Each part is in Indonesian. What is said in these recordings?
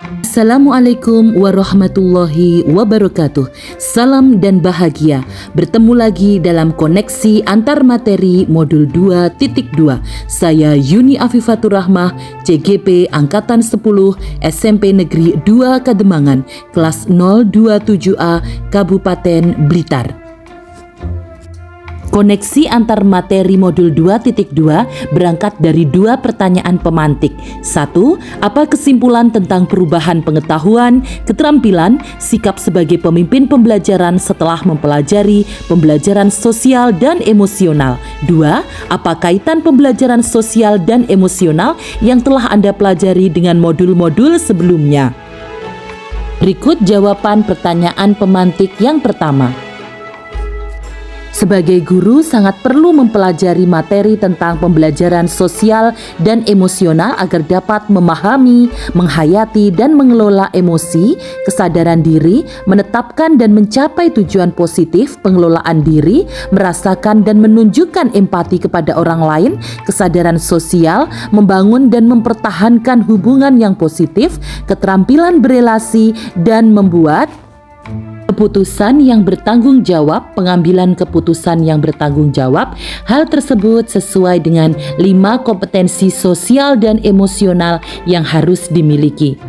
Assalamualaikum warahmatullahi wabarakatuh. Salam dan bahagia. Bertemu lagi dalam koneksi antar materi modul 2.2. Saya Yuni Afifatur Rahmah, CGP Angkatan 10 SMP Negeri 2 Kademangan, kelas 027A Kabupaten Blitar. Koneksi antar materi modul 2.2 berangkat dari dua pertanyaan pemantik. 1. Apa kesimpulan tentang perubahan pengetahuan, keterampilan, sikap sebagai pemimpin pembelajaran setelah mempelajari pembelajaran sosial dan emosional? 2. Apa kaitan pembelajaran sosial dan emosional yang telah Anda pelajari dengan modul-modul sebelumnya? Berikut jawaban pertanyaan pemantik yang pertama. Sebagai guru sangat perlu mempelajari materi tentang pembelajaran sosial dan emosional agar dapat memahami, menghayati dan mengelola emosi, kesadaran diri, menetapkan dan mencapai tujuan positif, pengelolaan diri, merasakan dan menunjukkan empati kepada orang lain, kesadaran sosial, membangun dan mempertahankan hubungan yang positif, keterampilan berelasi dan membuat keputusan yang bertanggung jawab, pengambilan keputusan yang bertanggung jawab. Hal tersebut sesuai dengan 5 kompetensi sosial dan emosional yang harus dimiliki.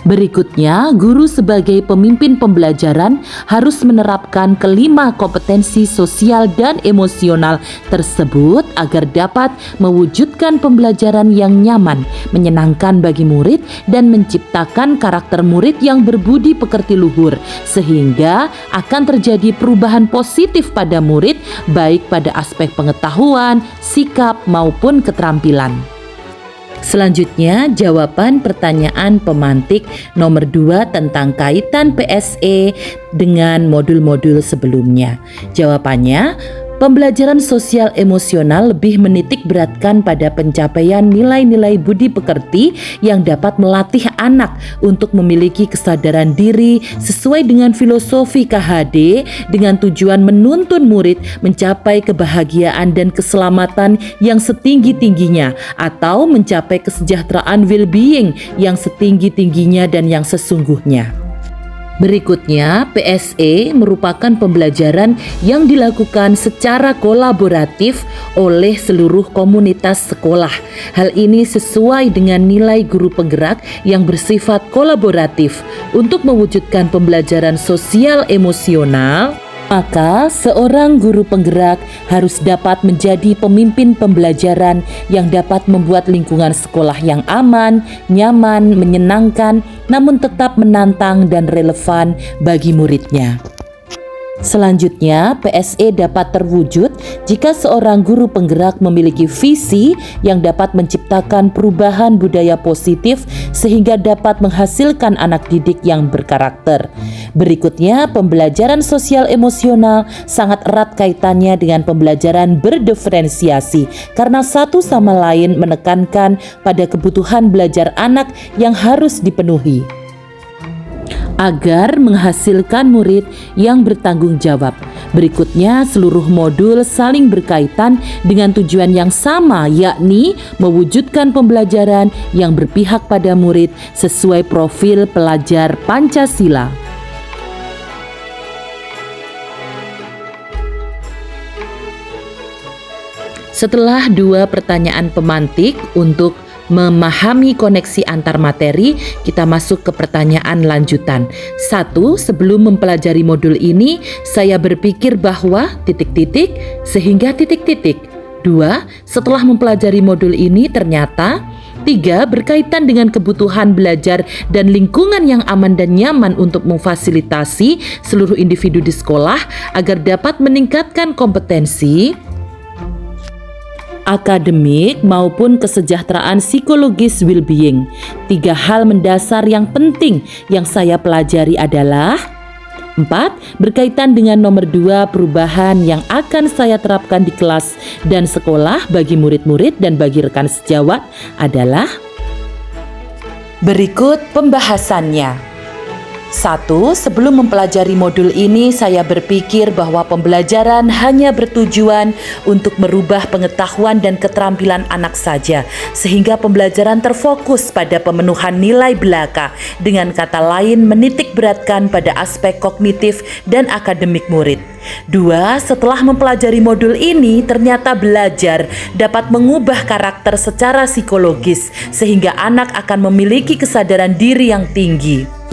Berikutnya, guru sebagai pemimpin pembelajaran harus menerapkan kelima kompetensi sosial dan emosional tersebut agar dapat mewujudkan pembelajaran yang nyaman, menyenangkan bagi murid, dan menciptakan karakter murid yang berbudi pekerti luhur, sehingga akan terjadi perubahan positif pada murid, baik pada aspek pengetahuan, sikap, maupun keterampilan. Selanjutnya, jawaban pertanyaan pemantik nomor 2 tentang kaitan PSE dengan modul-modul sebelumnya. Jawabannya, pembelajaran sosial emosional lebih menitik beratkan pada pencapaian nilai-nilai budi pekerti yang dapat melatih anak untuk memiliki kesadaran diri sesuai dengan filosofi KHD dengan tujuan menuntun murid mencapai kebahagiaan dan keselamatan yang setinggi-tingginya atau mencapai kesejahteraan well-being yang setinggi-tingginya dan yang sesungguhnya. Berikutnya, PSE merupakan pembelajaran yang dilakukan secara kolaboratif oleh seluruh komunitas sekolah. Hal ini sesuai dengan nilai guru penggerak yang bersifat kolaboratif. Untuk mewujudkan pembelajaran sosial emosional, maka seorang guru penggerak harus dapat menjadi pemimpin pembelajaran yang dapat membuat lingkungan sekolah yang aman, nyaman, menyenangkan, namun tetap menantang dan relevan bagi muridnya. Selanjutnya, PSE dapat terwujud jika seorang guru penggerak memiliki visi yang dapat menciptakan perubahan budaya positif sehingga dapat menghasilkan anak didik yang berkarakter. Berikutnya, pembelajaran sosial emosional sangat erat kaitannya dengan pembelajaran berdiferensiasi karena satu sama lain menekankan pada kebutuhan belajar anak yang harus dipenuhi agar menghasilkan murid yang bertanggung jawab. Berikutnya, seluruh modul saling berkaitan dengan tujuan yang sama, yakni mewujudkan pembelajaran yang berpihak pada murid sesuai profil pelajar Pancasila. Setelah 2 pertanyaan pemantik untuk memahami koneksi antar materi, kita masuk ke pertanyaan lanjutan. 1. Sebelum mempelajari modul ini, saya berpikir bahwa ... sehingga ... 2. Setelah mempelajari modul ini ternyata... 3. Berkaitan dengan kebutuhan belajar dan lingkungan yang aman dan nyaman untuk memfasilitasi seluruh individu di sekolah agar dapat meningkatkan kompetensi akademik maupun kesejahteraan psikologis well-being. 3 hal mendasar yang penting yang saya pelajari adalah 4. Berkaitan dengan nomor 2, perubahan yang akan saya terapkan di kelas dan sekolah bagi murid-murid dan bagi rekan sejawat adalah berikut pembahasannya. 1. Sebelum mempelajari modul ini, saya berpikir bahwa pembelajaran hanya bertujuan untuk merubah pengetahuan dan keterampilan anak saja, sehingga pembelajaran terfokus pada pemenuhan nilai belaka, dengan kata lain menitik beratkan pada aspek kognitif dan akademik murid. 2. Setelah mempelajari modul ini, ternyata belajar dapat mengubah karakter secara psikologis, sehingga anak akan memiliki kesadaran diri yang tinggi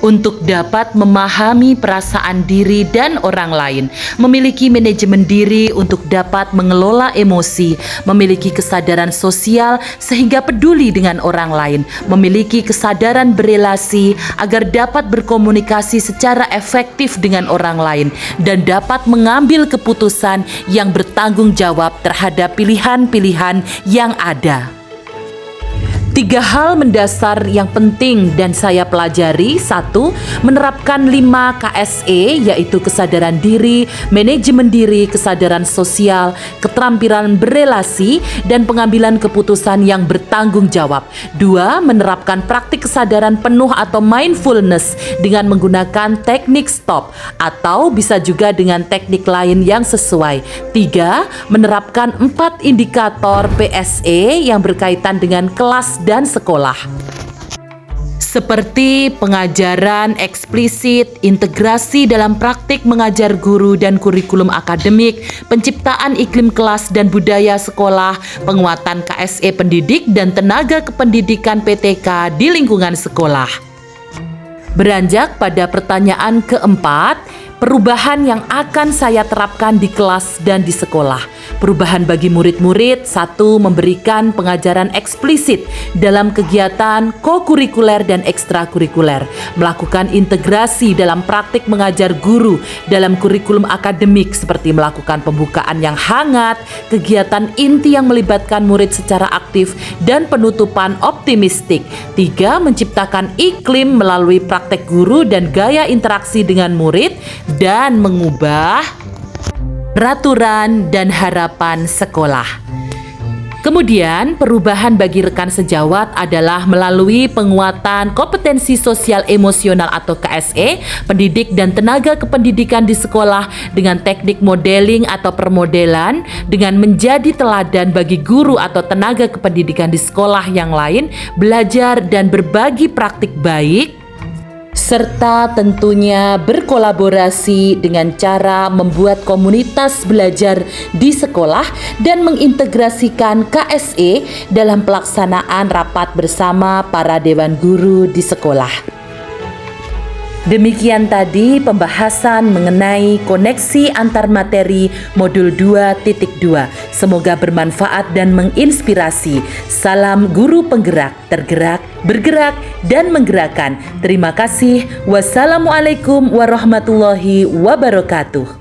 untuk dapat memahami perasaan diri dan orang lain, memiliki manajemen diri untuk dapat mengelola emosi, memiliki kesadaran sosial sehingga peduli dengan orang lain, memiliki kesadaran berelasi agar dapat berkomunikasi secara efektif dengan orang lain, dan dapat mengambil keputusan yang bertanggung jawab terhadap pilihan-pilihan yang ada. 3 hal mendasar yang penting dan saya pelajari. 1. Menerapkan 5 KSE, yaitu kesadaran diri, manajemen diri, kesadaran sosial, keterampilan berelasi, dan pengambilan keputusan yang bertanggung jawab. 2. Menerapkan praktik kesadaran penuh atau mindfulness dengan menggunakan teknik stop, atau bisa juga dengan teknik lain yang sesuai. 3. Menerapkan 4 indikator PSE yang berkaitan dengan kelas dan sekolah, seperti pengajaran eksplisit, integrasi dalam praktik mengajar guru dan kurikulum akademik, penciptaan iklim kelas dan budaya sekolah, penguatan KSE pendidik dan tenaga kependidikan PTK di lingkungan sekolah. Beranjak pada pertanyaan keempat, perubahan yang akan saya terapkan di kelas dan di sekolah. Perubahan bagi murid-murid: 1. Memberikan pengajaran eksplisit dalam kegiatan kokurikuler dan ekstrakurikuler, melakukan integrasi dalam praktik mengajar guru dalam kurikulum akademik seperti melakukan pembukaan yang hangat, kegiatan inti yang melibatkan murid secara aktif, dan penutupan optimistik. 3. Menciptakan iklim melalui praktek guru dan gaya interaksi dengan murid, dan mengubah peraturan dan harapan sekolah. Kemudian, perubahan bagi rekan sejawat adalah melalui penguatan kompetensi sosial emosional atau KSE, pendidik dan tenaga kependidikan di sekolah dengan teknik modeling atau permodelan, dengan menjadi teladan bagi guru atau tenaga kependidikan di sekolah yang lain, belajar dan berbagi praktik baik, serta tentunya berkolaborasi dengan cara membuat komunitas belajar di sekolah dan mengintegrasikan KSE dalam pelaksanaan rapat bersama para dewan guru di sekolah. Demikian tadi pembahasan mengenai koneksi antar materi modul 2.2. Semoga bermanfaat dan menginspirasi. Salam guru penggerak, tergerak, bergerak, dan menggerakkan. Terima kasih. Wassalamualaikum warahmatullahi wabarakatuh.